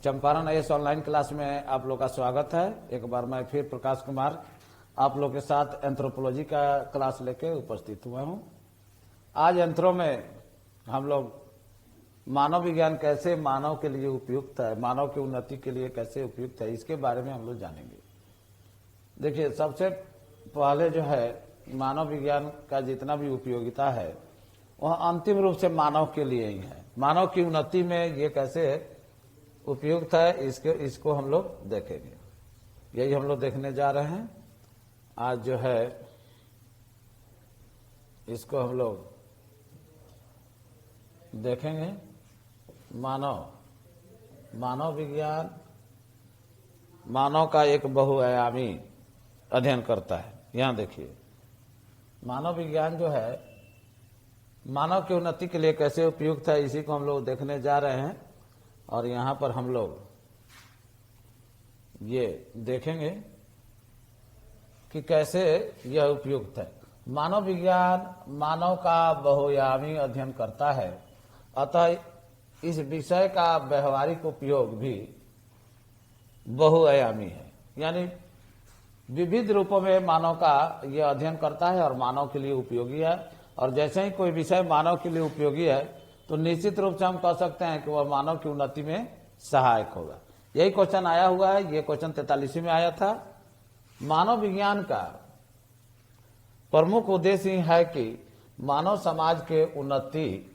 Champaran IAS online class में आप लोग का स्वागत है। एक बार मैं फिर प्रकाश कुमार आप लोग के साथ एंथ्रोपोलॉजी का क्लास लेके उपस्थित हुआ हूं। आज एंथ्रो में हम लोग मानव विज्ञान कैसे मानव के लिए उपयुक्त है, मानव की उन्नति के लिए कैसे उपयुक्त है, इसके बारे में हम लोग जानेंगे। देखिए, सबसे पहले जो है मानव विज्ञान का जितना भी उपयोगिता है वह अंतिम रूप से मानव के लिए ही है। मानव की उन्नति में ये कैसे उपयुक्त है इसको हम लोग देखेंगे। यही हम लोग देखने जा रहे हैं। आज जो है इसको हम लोग देखेंगे। मानव विज्ञान मानव का एक बहुआयामी अध्ययन करता है। यहां देखिए, मानव विज्ञान जो है मानव की उन्नति के लिए कैसे उपयुक्त है, इसी को हम लोग देखने जा रहे हैं। और यहां पर हम लोग ये देखेंगे कि कैसे यह उपयुक्त है। मानव विज्ञान मानव का बहुआयामी अध्ययन करता है, अतः इस विषय का व्यवहारिक उपयोग भी बहुआयामी है। यानी विविध रूपों में मानव का यह अध्ययन करता है और मानव के लिए उपयोगी है। और जैसे ही कोई विषय मानव के लिए उपयोगी है तो निश्चित रूप से हम कह सकते हैं कि वह मानव की उन्नति में सहायक होगा। यही क्वेश्चन आया हुआ है। ये क्वेश्चन 43 में आया था। मानव विज्ञान का प्रमुख उद्देश्य ही है कि मानव समाज के उन्नति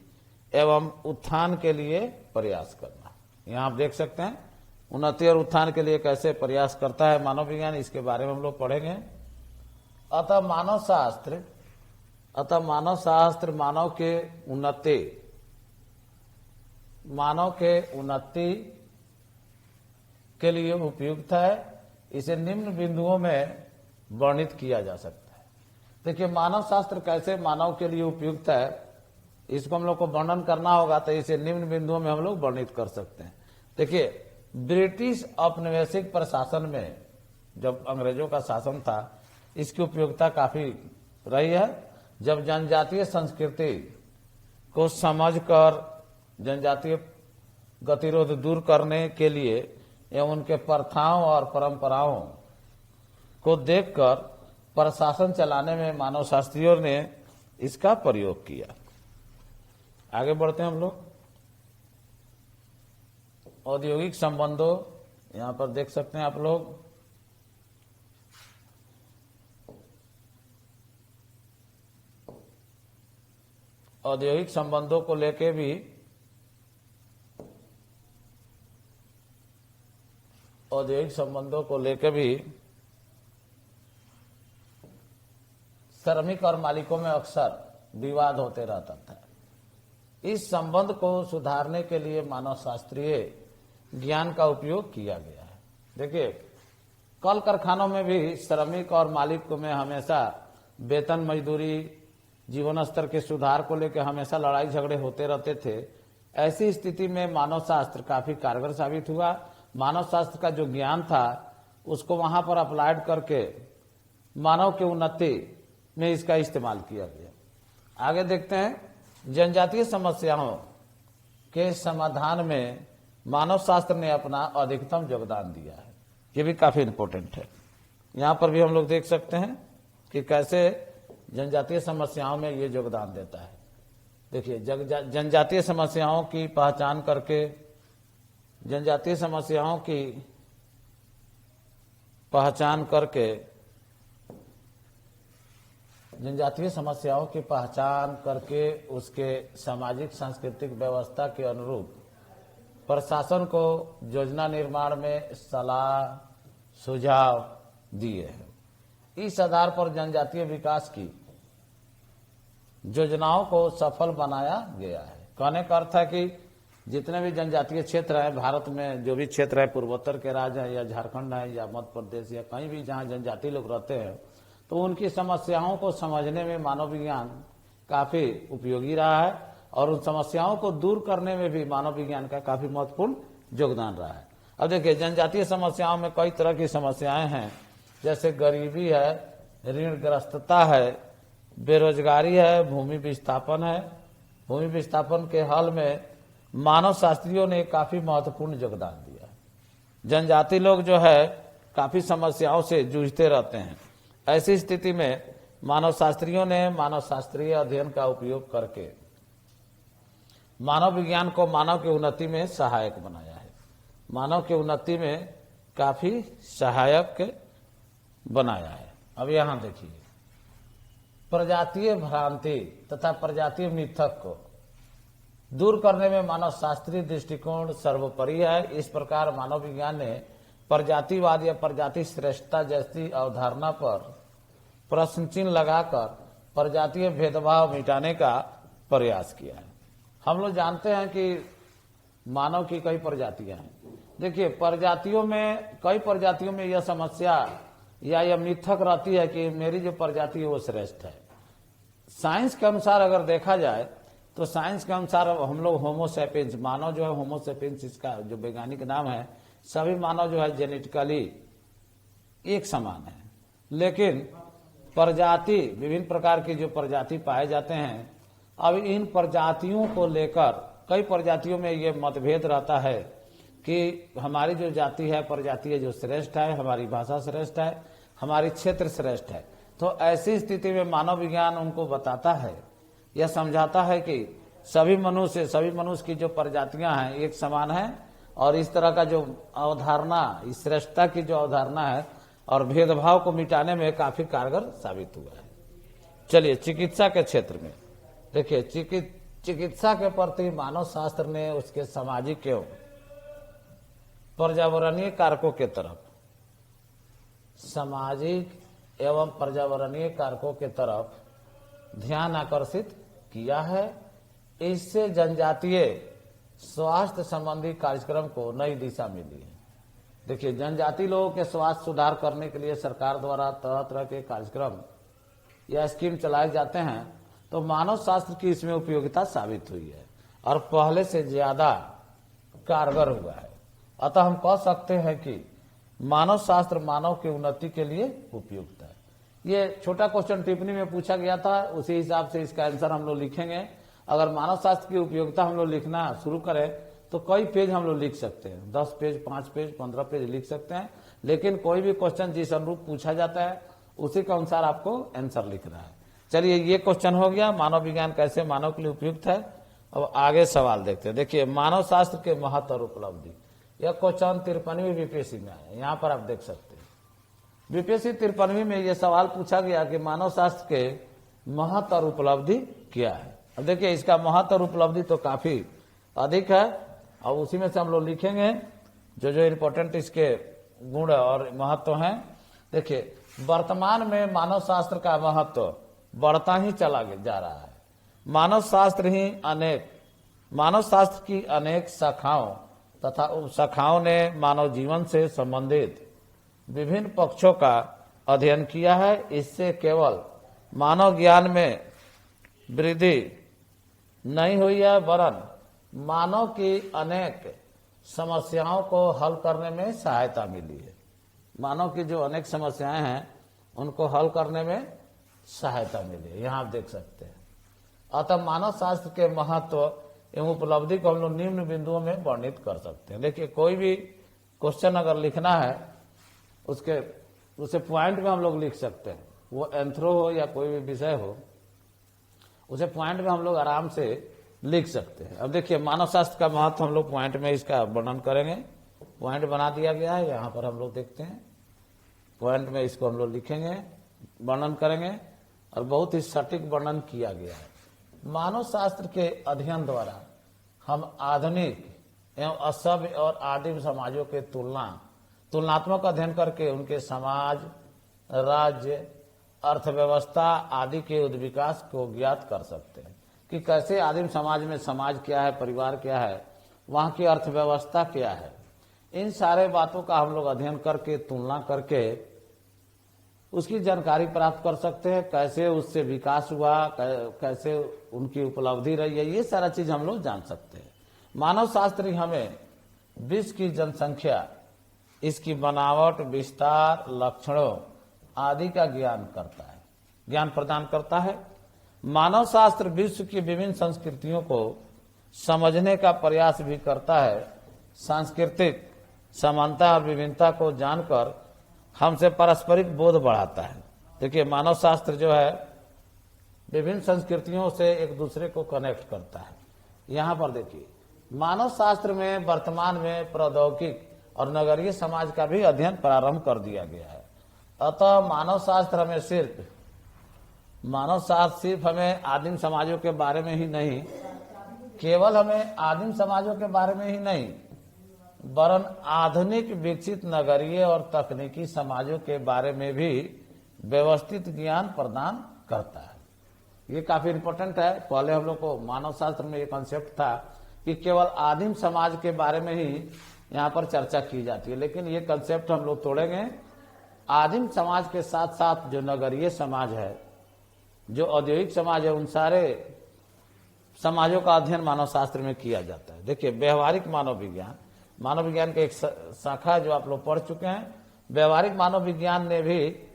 एवं उत्थान के लिए प्रयास करना। यहाँ आप देख सकते हैं उन्नति और उत्थान के लिए कैसे प्रयास करता है मानव विज्ञान, इसके बारे में हम लोग पढ़ेंगे। अतः मानव शास्त्र मानव के उन्नति के लिए उपयुक्त है। इसे निम्न बिंदुओं में वर्णित किया जा सकता है। देखिए, मानव शास्त्र कैसे मानव के लिए उपयुक्त है, इसको हम लोग को वर्णन करना होगा, तो इसे निम्न बिंदुओं में हम लोग वर्णित कर सकते हैं। देखिए, ब्रिटिश औपनिवेशिक प्रशासन में जब अंग्रेजों का शासन था, इसकी उपयोगिता काफी रही है। जब जनजातीय संस्कृति को समझकर जनजातीय गतिरोध दूर करने के लिए एवं उनके प्रथाओं और परंपराओं को देखकर प्रशासन चलाने में मानव शास्त्रियों ने इसका प्रयोग किया। आगे बढ़ते हैं हम लोग। औद्योगिक संबंधों, यहां पर देख सकते हैं आप लोग। औद्योगिक संबंधों को लेके भी श्रमिक और मालिकों में अक्सर विवाद होते रहता था। इस संबंध को सुधारने के लिए मानव शास्त्रीय ज्ञान का उपयोग किया गया है। देखिए, कल कारखानों में भी श्रमिक और मालिक में हमेशा वेतन, मजदूरी, जीवन स्तर के सुधार को लेकर हमेशा लड़ाई झगड़े होते रहते थे। ऐसी स्थिति में मानव शास्त्र काफी कारगर साबित हुआ। मानव शास्त्र का जो ज्ञान था उसको वहां पर अप्लाइड करके मानव की उन्नति में इसका इस्तेमाल किया गया। आगे देखते हैं। जनजातीय समस्याओं के समाधान में मानव शास्त्र ने अपना अधिकतम योगदान दिया है। ये भी काफी इंपॉर्टेंट है। यहां पर भी हम लोग देख सकते हैं कि कैसे जनजातीय समस्याओं में ये योगदान देता है। देखिए, जनजातीय समस्याओं की पहचान करके जनजातीय समस्याओं की पहचान करके उसके सामाजिक सांस्कृतिक व्यवस्था के अनुरूप प्रशासन को योजना निर्माण में सलाह सुझाव दिए हैं। इस आधार पर जनजातीय विकास की योजनाओं को सफल बनाया गया है। कहने का अर्थ है कि जितने भी जनजातीय क्षेत्र है भारत में, जो भी क्षेत्र है, पूर्वोत्तर के राज्य है या झारखंड है या मध्य प्रदेश या कहीं भी जहां जनजातीय लोग रहते हैं, तो उनकी समस्याओं को समझने में मानव विज्ञान काफी उपयोगी रहा है। और उन समस्याओं को दूर करने में भी मानव विज्ञान का काफी महत्वपूर्ण योगदान रहा है। अब देखिए, जनजातीय समस्याओं में कई तरह की समस्याएं हैं, जैसे गरीबी है, ऋणग्रस्तता है, बेरोजगारी है, भूमि विस्थापन है। भूमि विस्थापन के हल में मानव शास्त्रियों ने काफी महत्वपूर्ण योगदान दिया है। जनजाति लोग जो है काफी समस्याओं से जूझते रहते हैं। ऐसी स्थिति में मानव शास्त्रियों ने मानव शास्त्रीय अध्ययन का उपयोग करके मानव विज्ञान को मानव की उन्नति में सहायक बनाया है, मानव की उन्नति में काफी सहायक बनाया है। अब यहां देखिए, प्रजातीय भ्रांति तथा प्रजातीय मिथक को दूर करने में मानव शास्त्रीय दृष्टिकोण सर्वोपरि है। इस प्रकार मानव विज्ञान ने प्रजातिवाद या प्रजाति श्रेष्ठता जैसी अवधारणा पर प्रश्न चिन्ह लगाकर प्रजातीय भेदभाव मिटाने का प्रयास किया है। हम लोग जानते हैं कि मानव की कई प्रजातियां हैं। देखिए, कई प्रजातियों में यह समस्या या यह मिथक रहती है कि मेरी जो प्रजाति है वो श्रेष्ठ है। साइंस के अनुसार अगर देखा जाए तो साइंस के अनुसार हम लोग होमो सैपियंस, मानव जो है होमो सैपियंस, इसका जो वैज्ञानिक नाम है, सभी मानव जो है जेनेटिकली एक समान है। लेकिन प्रजाति, विभिन्न प्रकार की जो प्रजाति पाए जाते हैं, अब इन प्रजातियों को लेकर कई प्रजातियों में ये मतभेद रहता है कि हमारी जो जाति है, प्रजाति है, जो श्रेष्ठ है, हमारी भाषा श्रेष्ठ है, हमारी क्षेत्र श्रेष्ठ है। तो ऐसी स्थिति में मानव विज्ञान उनको बताता है, यह समझाता है कि सभी मनुष्य की जो प्रजातियां हैं एक समान है, और इस तरह का जो अवधारणा, इस श्रेष्ठता की जो अवधारणा है और भेदभाव को मिटाने में काफी कारगर साबित हुआ है। चलिए, चिकित्सा के क्षेत्र में देखिए, चिकित्सा के प्रति मानव शास्त्र ने उसके सामाजिक एवं पर्यावरणीय कारकों के तरफ, सामाजिक एवं पर्यावरणीय कारकों के तरफ ध्यान आकर्षित किया है। इससे जनजातीय स्वास्थ्य संबंधी कार्यक्रम को नई दिशा मिली है। देखिए, जनजाति लोगों के स्वास्थ्य सुधार करने के लिए सरकार द्वारा तरह तरह के कार्यक्रम या स्कीम चलाए जाते हैं, तो मानव शास्त्र की इसमें उपयोगिता साबित हुई है और पहले से ज्यादा कारगर हुआ है। अतः हम कह सकते हैं कि मानव शास्त्र मानव की उन्नति के लिए उपयुक्त है। ये छोटा क्वेश्चन टिप्पणी में पूछा गया था, उसी हिसाब से इसका आंसर हम लोग लिखेंगे। अगर मानव शास्त्र की उपयोगिता हम लोग लिखना शुरू करें तो कई पेज हम लोग लिख सकते हैं, 10 पेज, 5 पेज, 15 पेज लिख सकते हैं। लेकिन कोई भी क्वेश्चन जिस अनुरूप पूछा जाता है उसी के अनुसार आपको आंसर लिखना है। चलिए, ये क्वेश्चन हो गया, मानव विज्ञान कैसे मानव के लिए उपयुक्त है। अब आगे सवाल देखते हैं। देखिए, मानव शास्त्र के महत्व और उपलब्धि, यह क्वेश्चन 53वीं बीपीएससी में आया, यहाँ पर आप देख सकते हैं। बीपीएससी 53वीं में यह सवाल पूछा गया कि मानव शास्त्र के महत्व और उपलब्धि क्या है। अब देखिए, इसका महत्व और उपलब्धि तो काफी अधिक है, और उसी में से हम लोग लिखेंगे जो जो इम्पोर्टेंट इसके गुण और महत्व हैं। देखिए, वर्तमान में मानव शास्त्र का महत्व बढ़ता ही चला जा रहा है। मानव शास्त्र की अनेक शाखाओं तथा उपशाखाओं ने मानव जीवन से संबंधित विभिन्न पक्षों का अध्ययन किया है। इससे केवल मानव ज्ञान में वृद्धि नहीं हुई है, वरन मानव की अनेक समस्याओं को हल करने में सहायता मिली है। मानव की जो अनेक समस्याएं हैं उनको हल करने में सहायता मिली है, यहाँ आप देख सकते हैं। अतः मानव शास्त्र के महत्व एवं उपलब्धि को हम लोग निम्न बिंदुओं में वर्णित कर सकते हैं। देखिए, कोई भी क्वेश्चन अगर लिखना है उसे पॉइंट में हम लोग लिख सकते हैं, वो एंथ्रो हो या कोई भी विषय हो, उसे पॉइंट में हम लोग आराम से लिख सकते हैं। अब देखिए, मानव शास्त्र का महत्व हम लोग पॉइंट में इसका वर्णन करेंगे। पॉइंट बना दिया गया है, यहाँ पर हम लोग देखते हैं। पॉइंट में इसको हम लोग लिखेंगे, वर्णन करेंगे, और बहुत ही सटीक वर्णन किया गया है। मानव शास्त्र के अध्ययन द्वारा हम आधुनिक एवं असभ्य और आदिम समाजों के तुलनात्मक अध्ययन करके उनके समाज, राज्य, अर्थव्यवस्था आदि के उद्विकास को ज्ञात कर सकते हैं कि कैसे आदिम समाज में समाज क्या है, परिवार क्या है, वहां की अर्थव्यवस्था क्या है। इन सारे बातों का हम लोग अध्ययन करके, तुलना करके उसकी जानकारी प्राप्त कर सकते हैं। कैसे उससे विकास हुआ, कैसे उनकी उपलब्धि रही है, ये सारा चीज हम लोग जान सकते हैं। मानव शास्त्र ही हमें विश्व की जनसंख्या, इसकी बनावट, विस्तार, लक्षणों आदि का ज्ञान प्रदान करता है। मानव शास्त्र विश्व की विभिन्न संस्कृतियों को समझने का प्रयास भी करता है। सांस्कृतिक समानता और विभिन्नता को जानकर हमसे पारस्परिक बोध बढ़ाता है। देखिए, मानव शास्त्र जो है विभिन्न संस्कृतियों से एक दूसरे को कनेक्ट करता है। यहाँ पर देखिए, मानव शास्त्र में वर्तमान में प्रौद्योगिक और नगरीय समाज का भी अध्ययन प्रारंभ कर दिया गया है। अतः मानव शास्त्र सिर्फ हमें आदिम समाजों के बारे में ही नहीं, केवल हमें आदिम समाजों के बारे में ही नहीं, वरन आधुनिक विकसित नगरीय और तकनीकी समाजों के बारे में भी व्यवस्थित ज्ञान प्रदान करता है। ये काफी इंपॉर्टेंट है। पहले हम लोग को मानव शास्त्र में ये कॉन्सेप्ट था कि केवल आदिम समाज के बारे में ही यहाँ पर चर्चा की जाती है, लेकिन ये कंसेप्ट हम लोग तोड़ेंगे। आदिम समाज के साथ साथ जो नगरीय समाज है, जो औद्योगिक समाज है, उन सारे समाजों का अध्ययन मानव शास्त्र में किया जाता है। देखिए, व्यवहारिक मानव विज्ञान की एक शाखा जो आप लोग पढ़ चुके हैं। व्यवहारिक मानव विज्ञान ने भी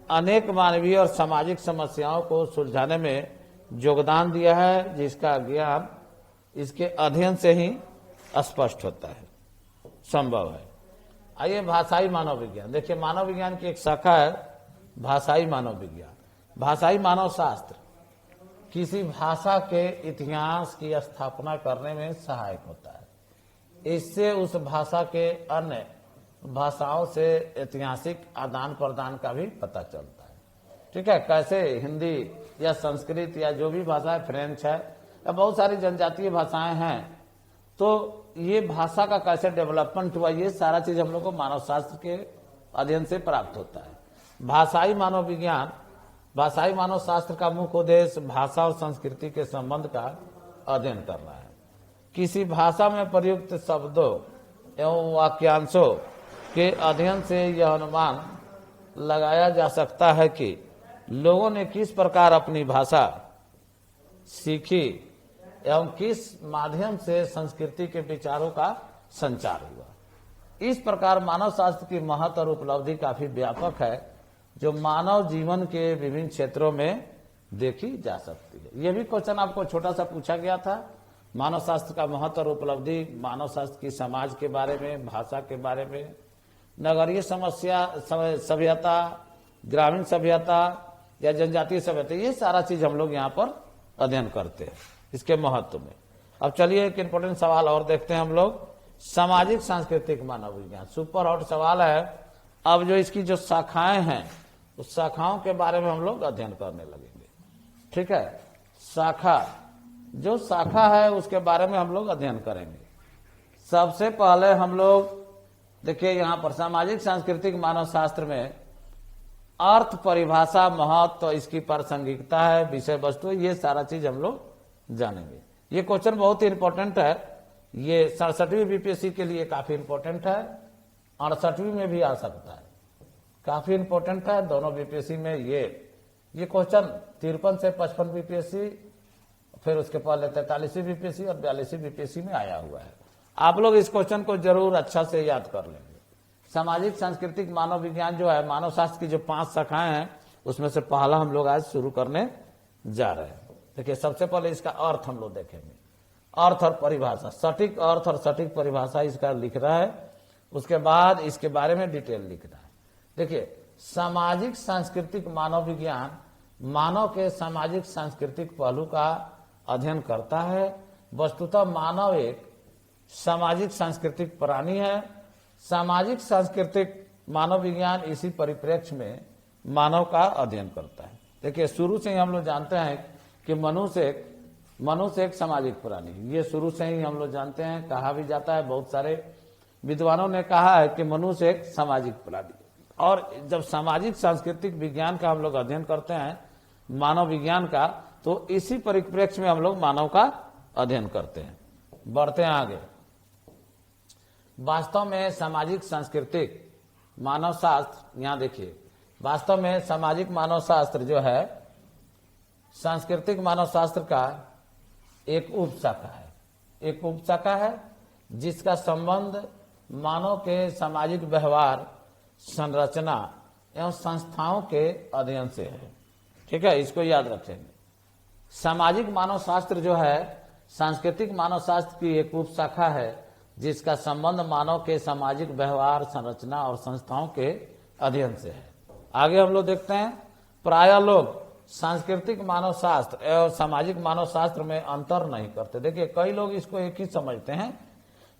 अनेक मानवीय और सामाजिक समस्याओं को सुलझाने में योगदान दिया है, जिसका ज्ञान इसके अध्ययन से ही स्पष्ट होता है, संभव है। आइए, भाषाई मानव विज्ञान। देखिए, मानव विज्ञान की एक शाखा है भाषाई मानव विज्ञान। भाषाई मानव शास्त्र किसी भाषा के इतिहास की स्थापना करने में सहायक होता है। इससे उस भाषा के अन्य भाषाओं से ऐतिहासिक आदान प्रदान का भी पता चलता है। ठीक है, कैसे हिंदी या संस्कृत या जो भी भाषा है, फ्रेंच है या बहुत सारी जनजातीय भाषाएं हैं, तो ये भाषा का कैसे डेवलपमेंट हुआ, ये सारा चीज हम लोग को मानव शास्त्र के अध्ययन से प्राप्त होता है। भाषाई मानव शास्त्र का मुख्य उद्देश्य भाषा और संस्कृति के संबंध का अध्ययन करना है। किसी भाषा में प्रयुक्त शब्दों एवं वाक्यांशों के अध्ययन से यह अनुमान लगाया जा सकता है कि लोगों ने किस प्रकार अपनी भाषा सीखी एवं किस माध्यम से संस्कृति के विचारों का संचार हुआ। इस प्रकार मानव शास्त्र की महत्व और उपलब्धि काफी व्यापक है, जो मानव जीवन के विभिन्न क्षेत्रों में देखी जा सकती है। यह भी क्वेश्चन आपको छोटा सा पूछा गया था। मानव शास्त्र का महत्व और उपलब्धि, मानव शास्त्र की समाज के बारे में, भाषा के बारे में, नगरीय सभ्यता, ग्रामीण सभ्यता या जनजातीय सभ्यता, ये सारा चीज हम लोग यहाँ पर अध्ययन करते हैं इसके महत्व में। अब चलिए एक इंपॉर्टेंट सवाल और देखते हैं हम लोग। सामाजिक सांस्कृतिक मानव विज्ञान सुपर हॉट सवाल है। अब जो इसकी जो शाखाएं हैं, उस शाखाओं के बारे में हम लोग अध्ययन करने लगेंगे। ठीक है, जो शाखा है उसके बारे में हम लोग अध्ययन करेंगे। सबसे पहले हम लोग देखिए, यहाँ पर सामाजिक सांस्कृतिक मानव शास्त्र में अर्थ, परिभाषा, महत्व, इसकी प्रासंगिकता है, विषय वस्तु, ये सारा चीज हम लोग जानेंगे। ये क्वेश्चन बहुत ही इंपॉर्टेंट है। ये 67वीं बीपीएससी के लिए काफी इंपॉर्टेंट है, 68वीं में भी आ सकता है। काफी इंपॉर्टेंट है दोनों बीपीएससी में। ये क्वेश्चन 53 से 55 बीपीएससी, फिर उसके पहले 43वीं बीपीएससी और 42वीं बीपीएससी में आया हुआ है। आप लोग इस क्वेश्चन को जरूर अच्छा से याद कर लेंगे। सामाजिक सांस्कृतिक मानव विज्ञान जो है, मानव शास्त्र की जो 5 शाखाएं हैं, उसमें से पहला हम लोग आज शुरू करने जा रहे हैं। देखिए, सबसे पहले इसका अर्थ हम लोग देखेंगे। अर्थ और परिभाषा, सटीक अर्थ और सटीक परिभाषा इसका लिख रहा है। उसके बाद इसके बारे में डिटेल लिख रहा है। देखिए, सामाजिक सांस्कृतिक मानव विज्ञान मानव के सामाजिक सांस्कृतिक पहलू का अध्ययन करता है। वस्तुतः मानव एक सामाजिक सांस्कृतिक प्राणी है। सामाजिक सांस्कृतिक मानव विज्ञान इसी परिप्रेक्ष्य में मानव का अध्ययन करता है। देखिए, शुरू से ही हम लोग जानते हैं कि मनुष्य एक सामाजिक प्राणी, ये शुरू से ही हम लोग जानते हैं। कहा भी जाता है, बहुत सारे विद्वानों ने कहा है कि मनुष्य एक सामाजिक प्राणी। और जब सामाजिक सांस्कृतिक विज्ञान का हम लोग अध्ययन करते हैं, मानव विज्ञान का, तो इसी परिप्रेक्ष्य में हम लोग मानव का अध्ययन करते हैं। बढ़ते हैं आगे। वास्तव में सामाजिक सांस्कृतिक मानव शास्त्र, यहां देखिए, वास्तव में सामाजिक मानव शास्त्र जो है सांस्कृतिक मानव शास्त्र का एक उपशाखा है जिसका संबंध मानव के सामाजिक व्यवहार, संरचना एवं संस्थाओं के अध्ययन से है। ठीक है, इसको याद रखेंगे। सामाजिक मानव शास्त्र जो है सांस्कृतिक मानव शास्त्र की एक उपशाखा है। जिसका संबंध मानव के सामाजिक व्यवहार, संरचना और संस्थाओं के अध्ययन से है। आगे हम लोग देखते हैं, प्रायः लोग सांस्कृतिक मानव शास्त्र और सामाजिक मानव शास्त्र में अंतर नहीं करते। देखिए, कई लोग इसको एक ही समझते हैं।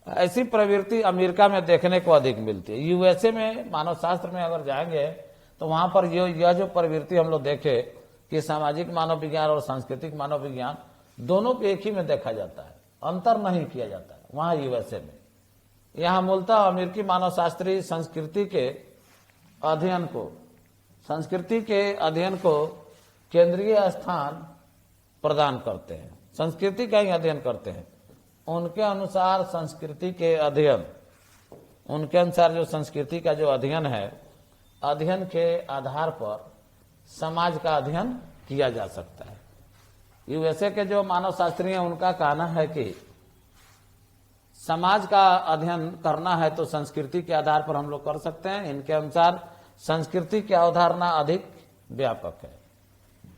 ऐसी प्रवृत्ति अमेरिका में देखने को अधिक मिलती है। यूएसए में मानव शास्त्र में अगर जाएंगे तो वहां पर यह जो प्रवृत्ति हम लोग देखे कि सामाजिक मानव विज्ञान और सांस्कृतिक मानव विज्ञान दोनों को एक ही में देखा जाता है, अंतर नहीं किया जाता है वहां यूएसए में। यहाँ मूलतः अमेरिकी मानव शास्त्री संस्कृति के अध्ययन को केंद्रीय स्थान प्रदान करते हैं, संस्कृति का ही अध्ययन करते हैं। उनके अनुसार जो संस्कृति का जो अध्ययन है, अध्ययन के आधार पर समाज का अध्ययन किया जा सकता है। यूएसए के जो मानव शास्त्री हैं उनका कहना है कि समाज का अध्ययन करना है तो संस्कृति के आधार पर हम लोग कर सकते हैं। इनके अनुसार संस्कृति की अवधारणा अधिक व्यापक है।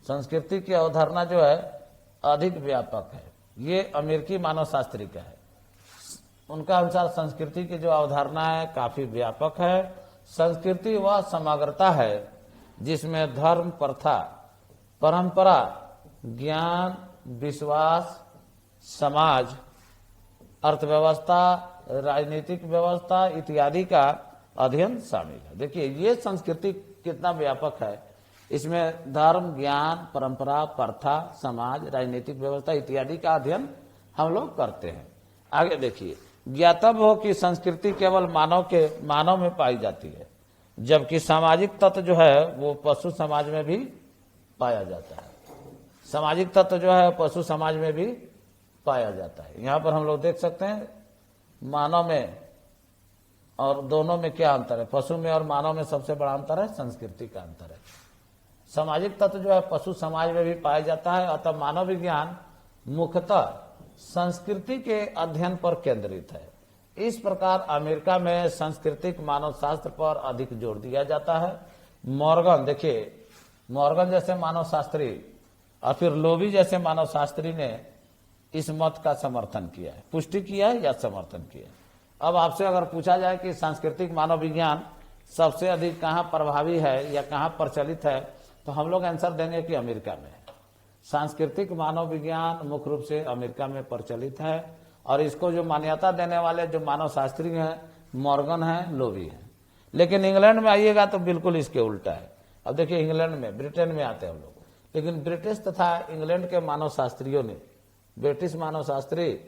संस्कृति की अवधारणा जो है अधिक व्यापक है। ये अमेरिकी मानव शास्त्री का है। उनका अनुसार संस्कृति की जो अवधारणा है काफी व्यापक है। संस्कृति वह समग्रता है जिसमें धर्म, प्रथा, परंपरा, ज्ञान, विश्वास, समाज, अर्थव्यवस्था, राजनीतिक व्यवस्था इत्यादि का अध्ययन शामिल है। देखिए, ये संस्कृति कितना व्यापक है। इसमें धर्म, ज्ञान, परंपरा, प्रथा, समाज, राजनीतिक व्यवस्था इत्यादि का अध्ययन हम लोग करते हैं। आगे देखिए, ज्ञातव्य हो कि संस्कृति केवल मानव में पाई जाती है, जबकि सामाजिक तत्व जो है वो पशु समाज में भी पाया जाता है। सामाजिक तत्व जो है पशु समाज में भी पाया जाता है। यहाँ पर हम लोग देख सकते हैं मानव में और दोनों में क्या अंतर है। पशु में और मानव में सबसे बड़ा अंतर है संस्कृति का अंतर है। सामाजिक तत्व जो है पशु समाज में भी पाया जाता है। अतः मानव विज्ञान मुख्यतः संस्कृति के अध्ययन पर केंद्रित है। इस प्रकार अमेरिका में सांस्कृतिक मानव शास्त्र पर अधिक जोर दिया जाता है। मॉर्गन जैसे मानव शास्त्री और फिर लोबी जैसे मानव शास्त्री ने इस मत का समर्थन किया है, पुष्टि किया है या समर्थन किया है। अब आपसे अगर पूछा जाए कि सांस्कृतिक मानव विज्ञान सबसे अधिक कहाँ प्रभावी है या कहाँ प्रचलित है, तो हम लोग आंसर देंगे कि अमेरिका में है। सांस्कृतिक मानव विज्ञान मुख्य रूप से अमेरिका में प्रचलित है और इसको जो मान्यता देने वाले जो मानव शास्त्री हैं मॉर्गन है, लोबी है। लेकिन इंग्लैंड में आइएगा तो बिल्कुल इसके उल्टा है। अब देखिए, इंग्लैंड में, ब्रिटेन में आते हैं हम लोग, लेकिन ब्रिटिश तथा इंग्लैंड के मानव शास्त्रियों ने, ब्रिटिश मानव शास्त्री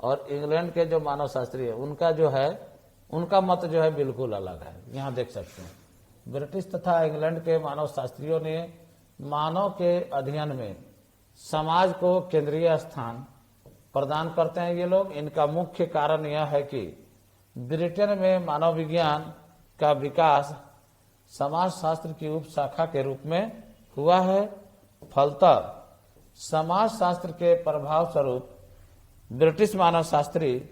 और इंग्लैंड के जो मानव शास्त्री है उनका मत जो है बिल्कुल अलग है। यहाँ देख सकते हैं, ब्रिटिश तथा इंग्लैंड के मानव शास्त्रियों ने मानव के अध्ययन में समाज को केंद्रीय स्थान प्रदान करते हैं ये लोग। इनका मुख्य कारण यह है कि ब्रिटेन में मानव विज्ञान का विकास समाज शास्त्र की उप शाखा के रूप में हुआ है। फलतः समाज शास्त्र के प्रभाव स्वरूप ब्रिटिश मानव शास्त्री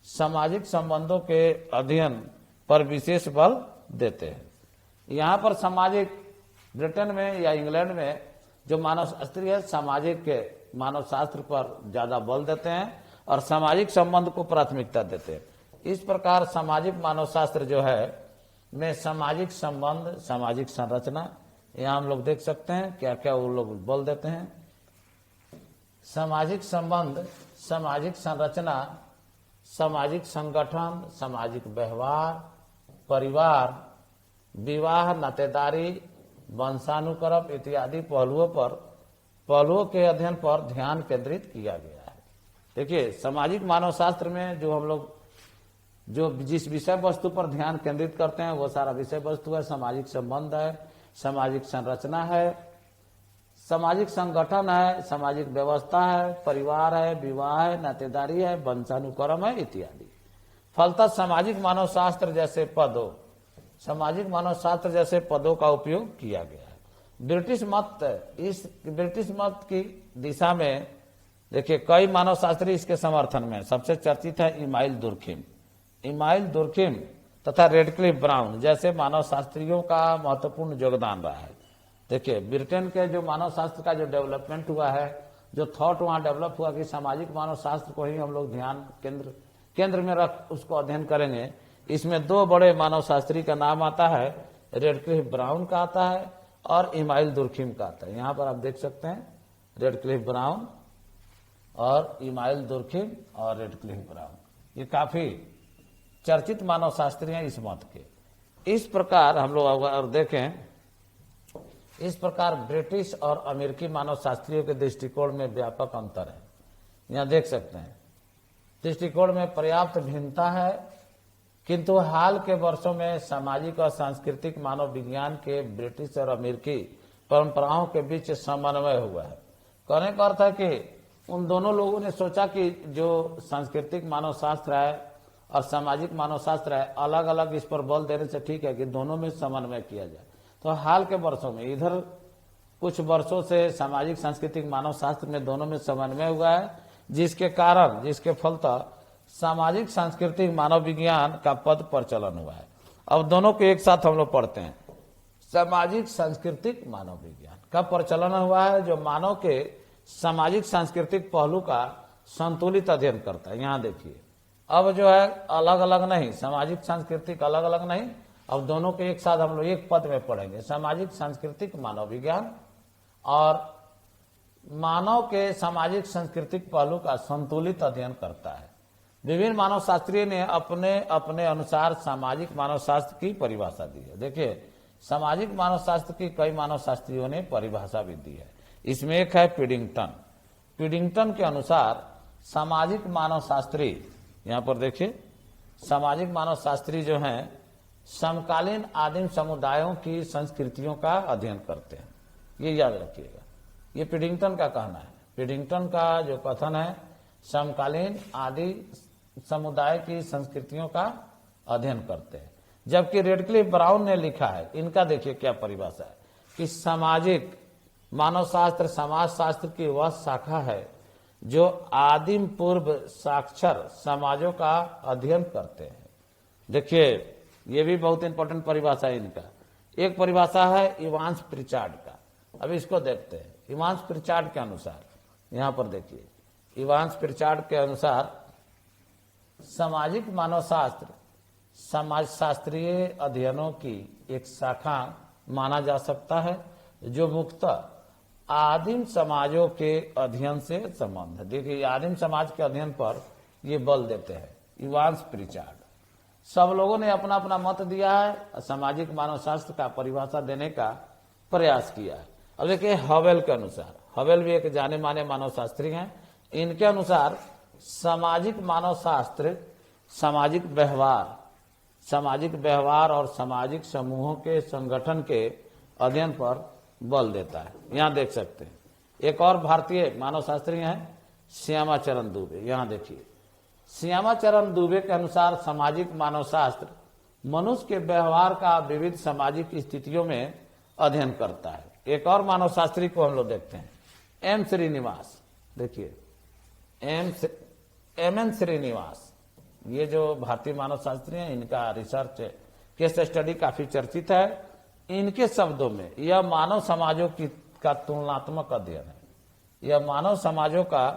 सामाजिक संबंधों के अध्ययन पर विशेष बल देते हैं। यहाँ पर सामाजिक, ब्रिटेन में या इंग्लैंड में जो मानव शास्त्री है सामाजिक के मानव शास्त्र पर ज्यादा बल देते हैं और सामाजिक संबंध को प्राथमिकता देते हैं। इस प्रकार सामाजिक मानव शास्त्र जो है में सामाजिक संबंध, सामाजिक संरचना, यहाँ हम लोग देख सकते हैं क्या क्या वो लोग बल देते हैं। सामाजिक संबंध, सामाजिक संरचना, सामाजिक संगठन, सामाजिक व्यवहार, परिवार, विवाह, नातेदारी, वंशानुक्रम इत्यादि पहलुओं के अध्ययन पर ध्यान केंद्रित किया गया है। देखिए, सामाजिक मानव शास्त्र में जो हम लोग जिस विषय वस्तु पर ध्यान केंद्रित करते हैं वो सारा विषय वस्तु है, सामाजिक संबंध है, सामाजिक संरचना है, सामाजिक संगठन है, सामाजिक व्यवस्था है, परिवार है, विवाह है, नातेदारी है, वंशानुक्रम है इत्यादि। फलतः सामाजिक मानव शास्त्र जैसे पदों का उपयोग किया गया है। ब्रिटिश मत की दिशा में देखिए कई मानव शास्त्री इसके समर्थन में। सबसे चर्चित है इमाइल दुर्खिम तथा रेडक्लिफ ब्राउन जैसे मानव शास्त्रियों का महत्वपूर्ण योगदान रहा है। देखिए, ब्रिटेन के जो मानव शास्त्र का जो डेवलपमेंट हुआ है, जो थॉट वहां डेवलप हुआ कि सामाजिक मानव शास्त्र को ही हम लोग ध्यान केंद्र केंद्र में रख उसको अध्ययन करेंगे। इसमें दो बड़े मानव शास्त्री का नाम आता है, रेडक्लिफ ब्राउन का आता है और इमाइल दुर्खिम का आता है। यहां पर आप देख सकते हैं रेडक्लिफ ब्राउन और इमाइल दुर्खिम और रेडक्लिफ ब्राउन, ये काफी चर्चित मानव शास्त्री हैं इस मत के। इस प्रकार हम लोग अगर देखें, इस प्रकार ब्रिटिश और अमेरिकी मानव शास्त्रियों के दृष्टिकोण में व्यापक अंतर है। यहां देख सकते हैं दृष्टिकोण में पर्याप्त भिन्नता है, किंतु हाल के वर्षों में सामाजिक और सांस्कृतिक मानव विज्ञान के ब्रिटिश और अमेरिकी परंपराओं के बीच समन्वय हुआ है। कहने का अर्थ है कि उन दोनों लोगों ने सोचा कि जो सांस्कृतिक मानव शास्त्र है और सामाजिक मानव शास्त्र है, अलग अलग इस पर बल देने से ठीक है कि दोनों में समन्वय किया जाए। तो हाल के वर्षों में, इधर कुछ वर्षों से सामाजिक सांस्कृतिक मानव शास्त्र में दोनों में समन्वय हुआ है, जिसके फलतः सामाजिक सांस्कृतिक मानव विज्ञान का पद प्रचलन हुआ है। अब दोनों को एक साथ हम लोग पढ़ते हैं। सामाजिक सांस्कृतिक मानव विज्ञान का प्रचलन हुआ है, जो मानव के सामाजिक सांस्कृतिक पहलू का संतुलित अध्ययन करता है। यहां देखिए, अब जो है अलग अलग नहीं, सामाजिक सांस्कृतिक अलग अलग नहीं, अब दोनों के एक साथ हम लोग एक पद में पढ़ेंगे। सामाजिक सांस्कृतिक मानव विज्ञान और मानव के सामाजिक सांस्कृतिक पहलू का संतुलित अध्ययन करता है। विभिन्न मानव शास्त्रियों ने अपने अपने अनुसार सामाजिक मानव शास्त्र की परिभाषा दी है। देखिए, सामाजिक मानव शास्त्र की कई मानव शास्त्रियों ने परिभाषा भी दी है। इसमें एक है पिडिंगटन के अनुसार सामाजिक मानव शास्त्री, यहां पर देखिए, सामाजिक मानव शास्त्री जो हैं समकालीन आदिम समुदायों की संस्कृतियों का अध्ययन करते हैं। ये याद रखिएगा, ये पिडिंगटन का कहना है। पिडिंगटन का जो कथन है, समकालीन आदि समुदाय की संस्कृतियों का अध्ययन करते हैं। जबकि रेडक्लिफ ब्राउन ने लिखा है, इनका देखिए क्या परिभाषा है, कि सामाजिक मानव शास्त्र समाज शास्त्र की वह शाखा है जो आदिम पूर्व साक्षर समाजों का अध्ययन करते हैं। देखिए, ये भी बहुत इंपॉर्टेंट परिभाषा है इनका। एक परिभाषा है इवांस प्रिचार्ड का, अब इसको देखते हैं। इवांस प्रिचार्ड के अनुसार, यहां पर देखिए, इवांस प्रिचार्ड के अनुसार सामाजिक मानव शास्त्र समाज शास्त्रीय अध्ययनों की एक शाखा माना जा सकता है, जो मुख्यतः आदिम समाजों के अध्ययन से संबंध है। देखिए, आदिम समाज के अध्ययन पर ये बल देते हैं इवांस प्रिचार्ड। सब लोगों ने अपना अपना मत दिया है, सामाजिक मानव शास्त्र का परिभाषा देने का प्रयास किया है। अब देखिए, हवेल के अनुसार, हवेल भी एक जाने माने मानव शास्त्री हैं। इनके अनुसार सामाजिक मानव शास्त्र सामाजिक व्यवहार और सामाजिक समूहों के संगठन के अध्ययन पर बल देता है। यहां देख सकते हैं एक और भारतीय मानव शास्त्री हैं, श्यामाचरण दुबे। यहां देखिए, श्यामाचरण दुबे के अनुसार सामाजिक मानव शास्त्र मनुष्य के व्यवहार का विविध सामाजिक स्थितियों में अध्ययन करता है। एक और मानव शास्त्री को हम लोग देखते हैं, एम श्रीनिवास। देखिए, एम एन श्रीनिवास, ये जो भारतीय मानव शास्त्री हैं, इनका रिसर्च केस स्टडी काफी चर्चित है। इनके शब्दों में यह मानव समाजों का तुलनात्मक अध्ययन है। यह मानव समाजों का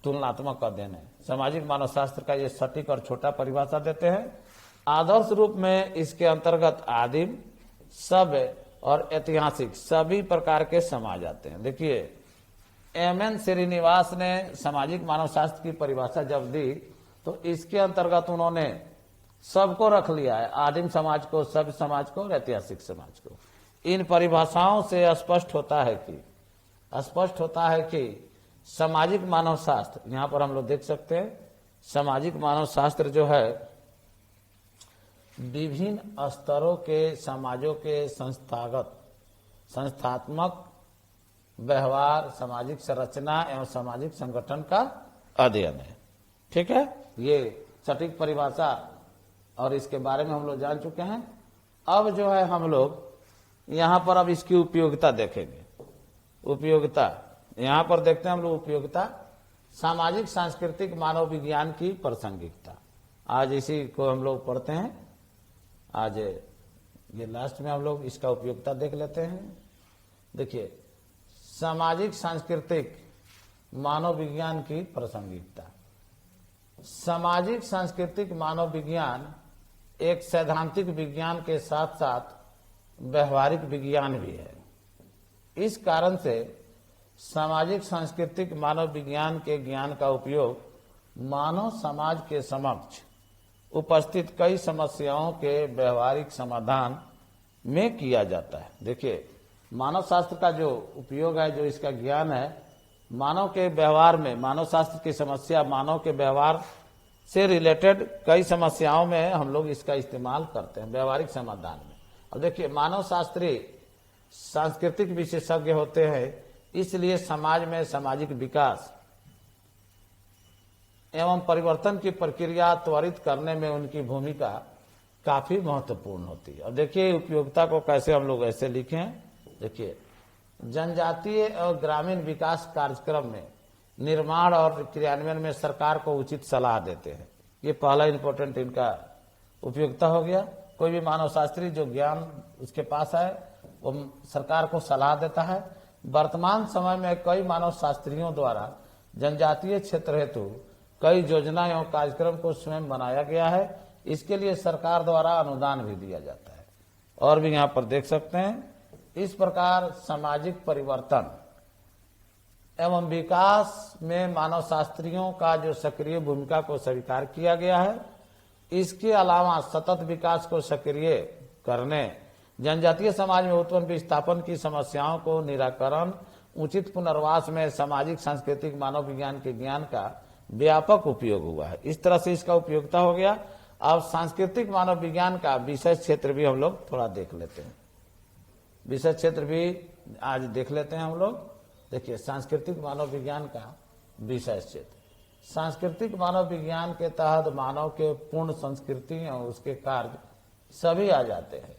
तुलनात्मक अध्ययन है। सामाजिक मानव शास्त्र का ये सटीक और छोटा परिभाषा देते हैं। आदर्श रूप में इसके अंतर्गत आदिम, सभ्य और ऐतिहासिक सभी प्रकार के समाज आते हैं। देखिए, एम एन श्रीनिवास ने सामाजिक मानव शास्त्र की परिभाषा जब दी, तो इसके अंतर्गत उन्होंने सबको रख लिया है, आदिम समाज को, सभ्य समाज को और ऐतिहासिक समाज को। इन परिभाषाओं से स्पष्ट होता है कि सामाजिक मानव शास्त्र, यहां पर हम लोग देख सकते हैं, सामाजिक मानव शास्त्र जो है विभिन्न स्तरों के समाजों के संस्थात्मक व्यवहार, सामाजिक संरचना एवं सामाजिक संगठन का अध्ययन है। ठीक है, ये सटीक परिभाषा और इसके बारे में हम लोग जान चुके हैं। अब जो है हम लोग यहां पर अब इसकी उपयोगिता देखेंगे। उपयोगिता यहां पर देखते हैं हम लोग, उपयोगिता सामाजिक सांस्कृतिक मानव विज्ञान की प्रासंगिकता। आज इसी को हम लोग पढ़ते हैं। आज ये लास्ट में हम लोग इसका उपयोगिता देख लेते हैं। देखिए, सामाजिक सांस्कृतिक मानव विज्ञान की प्रासंगिकता। सामाजिक सांस्कृतिक मानव विज्ञान एक सैद्धांतिक विज्ञान के साथ साथ व्यवहारिक विज्ञान भी है। इस कारण से सामाजिक सांस्कृतिक मानव विज्ञान के ज्ञान का उपयोग मानव समाज के समक्ष उपस्थित कई समस्याओं के व्यवहारिक समाधान में किया जाता है। देखिए, मानव शास्त्र का जो उपयोग है, जो इसका ज्ञान है, मानव के व्यवहार में, मानव शास्त्र की समस्या, मानव के व्यवहार से रिलेटेड कई समस्याओं में हम लोग इसका इस्तेमाल करते हैं व्यवहारिक समाधान में। अब देखिए, मानव शास्त्री सांस्कृतिक विशेषज्ञ होते हैं, इसलिए समाज में सामाजिक विकास एवं परिवर्तन की प्रक्रिया त्वरित करने में उनकी भूमिका काफी महत्वपूर्ण होती है। अब देखिए, उपयोगिता को कैसे हम लोग ऐसे लिखें। देखिए, जनजातीय और ग्रामीण विकास कार्यक्रम में निर्माण और क्रियान्वयन में सरकार को उचित सलाह देते हैं। ये पहला इंपॉर्टेंट इनका उपयोगिता हो गया। कोई भी मानव शास्त्री जो ज्ञान उसके पास है वो सरकार को सलाह देता है। वर्तमान समय में कई मानव शास्त्रियों द्वारा जनजातीय क्षेत्र हेतु कई योजना एवं कार्यक्रम को स्वयं बनाया गया है। इसके लिए सरकार द्वारा अनुदान भी दिया जाता है। और भी यहाँ पर देख सकते हैं, इस प्रकार सामाजिक परिवर्तन एवं विकास में मानव शास्त्रियों का जो सक्रिय भूमिका को स्वीकार किया गया है। इसके अलावा सतत विकास को सक्रिय करने, जनजातीय समाज में उत्पन्न विस्थापन की समस्याओं को निराकरण, उचित पुनर्वास में सामाजिक सांस्कृतिक मानव विज्ञान के ज्ञान का व्यापक उपयोग हुआ है। इस तरह से इसका उपयोगिता हो गया। अब सांस्कृतिक मानव विज्ञान का विषय क्षेत्र भी हम लोग थोड़ा देख लेते हैं। विषय क्षेत्र भी आज देख लेते हैं हम लोग। देखिए, सांस्कृतिक मानव विज्ञान का विषय क्षेत्र। सांस्कृतिक मानव विज्ञान के तहत मानव के पूर्ण संस्कृति और उसके कार्य सभी आ जाते हैं।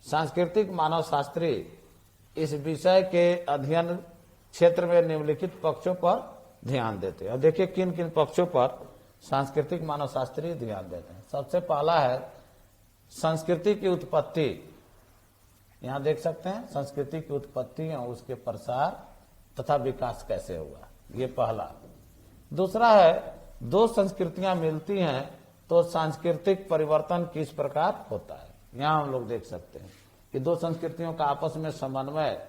सांस्कृतिक मानव शास्त्री इस विषय के अध्ययन क्षेत्र में निम्नलिखित पक्षों पर ध्यान देते हैं। और देखिए, किन किन पक्षों पर सांस्कृतिक मानव शास्त्री ध्यान देते हैं। सबसे पहला है संस्कृति की उत्पत्ति। यहाँ देख सकते हैं, संस्कृति की उत्पत्ति और उसके प्रसार तथा विकास कैसे हुआ, ये पहला। दूसरा है, दो संस्कृतियां मिलती हैं तो सांस्कृतिक परिवर्तन किस प्रकार होता है। यहाँ हम लोग देख सकते हैं कि दो संस्कृतियों का आपस में समन्वय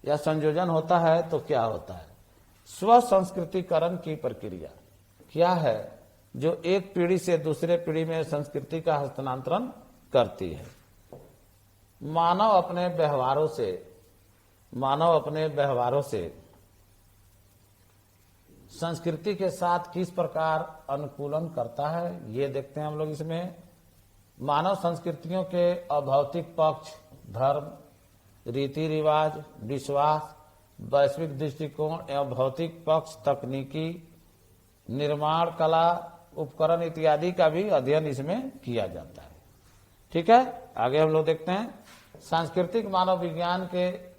या संयोजन होता है तो क्या होता है। स्व संस्कृतिकरण की प्रक्रिया क्या है, जो एक पीढ़ी से दूसरे पीढ़ी में संस्कृति का हस्तांतरण करती है। मानव अपने व्यवहारों से संस्कृति के साथ किस प्रकार अनुकूलन करता है, ये देखते हैं हम लोग इसमें। मानव संस्कृतियों के अभौतिक पक्ष, धर्म, रीति रिवाज, विश्वास, वैश्विक दृष्टिकोण एवं भौतिक पक्ष, तकनीकी, निर्माण कला, उपकरण इत्यादि का भी अध्ययन इसमें किया जाता है। ठीक है, आगे हम लोग देखते हैं। सांस्कृतिक मानव विज्ञान के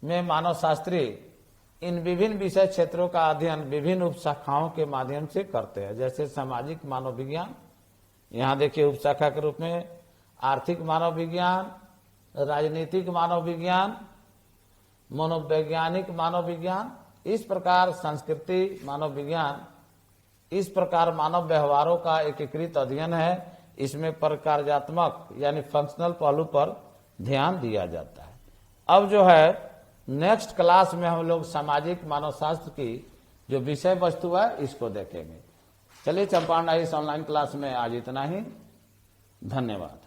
में मानव शास्त्री इन विभिन्न विषय क्षेत्रों का अध्ययन विभिन्न उपशाखाओं के माध्यम से करते हैं। जैसे सामाजिक मानव विज्ञान, यहाँ देखिए उपशाखा के रूप में आर्थिक मानव विज्ञान, राजनीतिक मानव विज्ञान, मनोवैज्ञानिक मानव विज्ञान। इस प्रकार संस्कृति मानव विज्ञान इस प्रकार मानव व्यवहारों का एकीकृत अध्ययन है। इसमें प्रकार्यात्मक यानी फंक्शनल पहलू पर ध्यान दिया जाता है। अब जो है नेक्स्ट क्लास में हम लोग सामाजिक मानव शास्त्र की जो विषय वस्तु है इसको देखेंगे। चलिए, चंपारण इस ऑनलाइन क्लास में आज इतना ही। धन्यवाद।